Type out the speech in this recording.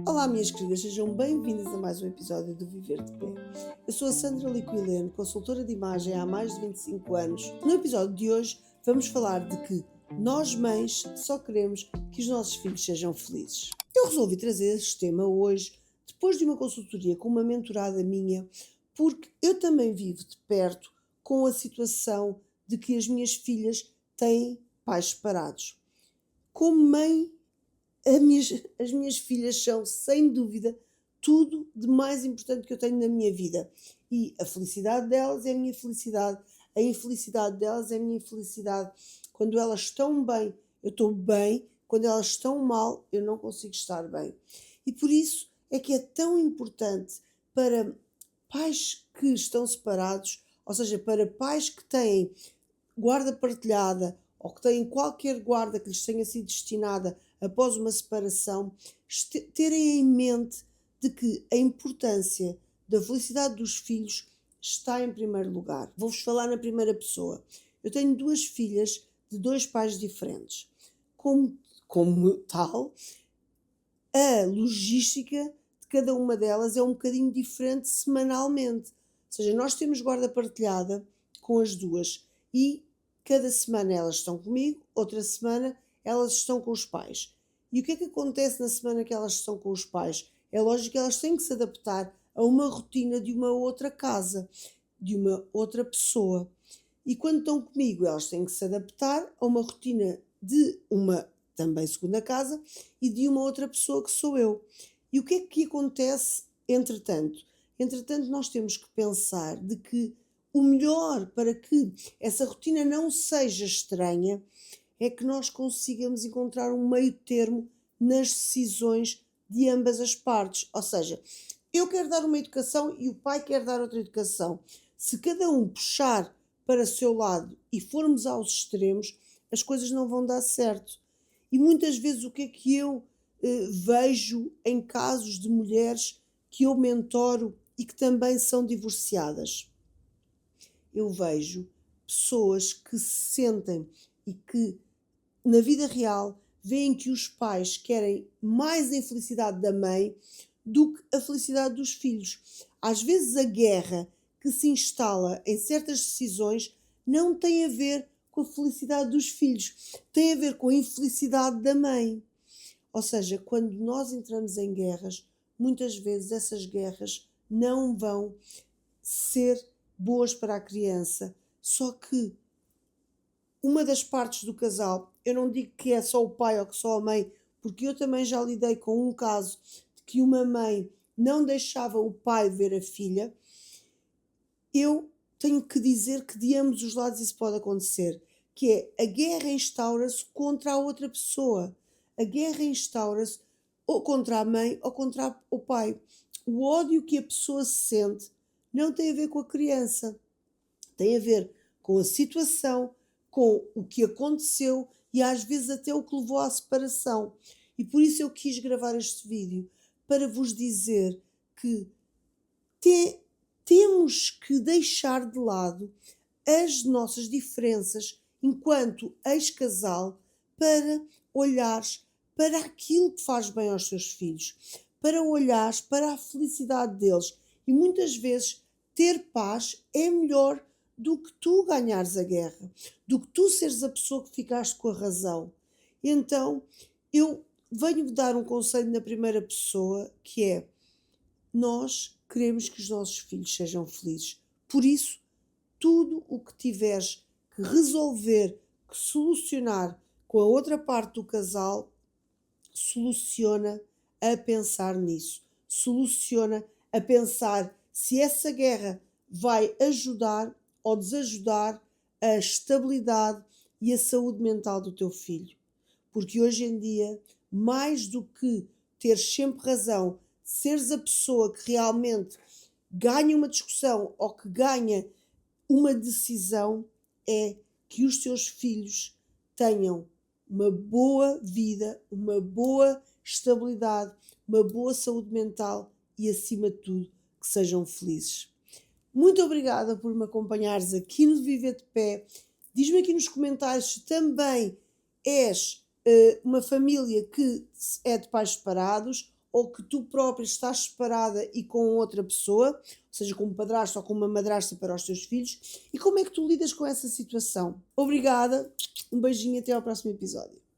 Olá, minhas queridas, sejam bem-vindas a mais um episódio do Viver de Pé. Eu sou a Sandra Liquilene, consultora de imagem há mais de 25 anos. No episódio de hoje vamos falar de que nós, mães, só queremos que os nossos filhos sejam felizes. Eu resolvi trazer este tema hoje, depois de uma consultoria com uma mentorada minha, porque eu também vivo de perto com a situação de que as minhas filhas têm pais separados. Como mãe, as minhas filhas são, sem dúvida, tudo de mais importante que eu tenho na minha vida. E a felicidade delas é a minha felicidade, a infelicidade delas é a minha infelicidade. Quando elas estão bem, eu estou bem. Quando elas estão mal, eu não consigo estar bem. E por isso é que é tão importante para pais que estão separados, ou seja, para pais que têm guarda partilhada ou que têm qualquer guarda que lhes tenha sido destinada após uma separação, terem em mente de que a importância da felicidade dos filhos está em primeiro lugar. Vou-vos falar na primeira pessoa. Eu tenho duas filhas de dois pais diferentes. Como tal, a logística de cada uma delas é um bocadinho diferente semanalmente. Ou seja, nós temos guarda partilhada com as duas e cada semana elas estão comigo, outra semana elas estão com os pais. E o que é que acontece na semana que elas estão com os pais? É lógico que elas têm que se adaptar a uma rotina de uma outra casa, de uma outra pessoa. E quando estão comigo, elas têm que se adaptar a uma rotina de uma também segunda casa e de uma outra pessoa que sou eu. E o que é que acontece entretanto? Entretanto, nós temos que pensar de que o melhor para que essa rotina não seja estranha é que nós consigamos encontrar um meio termo nas decisões de ambas as partes. Ou seja, eu quero dar uma educação e o pai quer dar outra educação. Se cada um puxar para o seu lado e formos aos extremos, as coisas não vão dar certo. E muitas vezes o que é que eu vejo em casos de mulheres que eu mentoro e que também são divorciadas? Eu vejo pessoas que se sentem e que na vida real veem que os pais querem mais a infelicidade da mãe do que a felicidade dos filhos. Às vezes a guerra que se instala em certas decisões não tem a ver com a felicidade dos filhos, tem a ver com a infelicidade da mãe. Ou seja, quando nós entramos em guerras, muitas vezes essas guerras não vão ser boas para a criança. Só que uma das partes do casal, eu não digo que é só o pai ou que só a mãe, porque eu também já lidei com um caso de que uma mãe não deixava o pai ver a filha. Eu tenho que dizer que de ambos os lados isso pode acontecer, que é a guerra instaura-se contra a outra pessoa. A guerra instaura-se ou contra a mãe ou contra o pai. O ódio que a pessoa se sente não tem a ver com a criança, tem a ver com a situação, com o que aconteceu e às vezes até o que levou à separação. E por isso eu quis gravar este vídeo, para vos dizer que temos que deixar de lado as nossas diferenças enquanto ex-casal para olhares para aquilo que faz bem aos teus filhos, para olhares para a felicidade deles. E muitas vezes ter paz é melhor do que tu ganhares a guerra, do que tu seres a pessoa que ficaste com a razão. Então, eu venho dar um conselho na primeira pessoa, que é: nós queremos que os nossos filhos sejam felizes. Por isso, tudo o que tiveres que resolver, que solucionar com a outra parte do casal, soluciona a pensar nisso. Soluciona a pensar se essa guerra vai ajudar ou desajudar a estabilidade e a saúde mental do teu filho. Porque hoje em dia, mais do que teres sempre razão, seres a pessoa que realmente ganha uma discussão ou que ganha uma decisão, é que os teus filhos tenham uma boa vida, uma boa estabilidade, uma boa saúde mental e, acima de tudo, que sejam felizes. Muito obrigada por me acompanhares aqui no Viver de Pé. Diz-me aqui nos comentários se também és uma família que é de pais separados ou que tu própria estás separada e com outra pessoa, ou seja, com um padrasto ou com uma madrasta para os teus filhos, e como é que tu lidas com essa situação? Obrigada, um beijinho e até ao próximo episódio.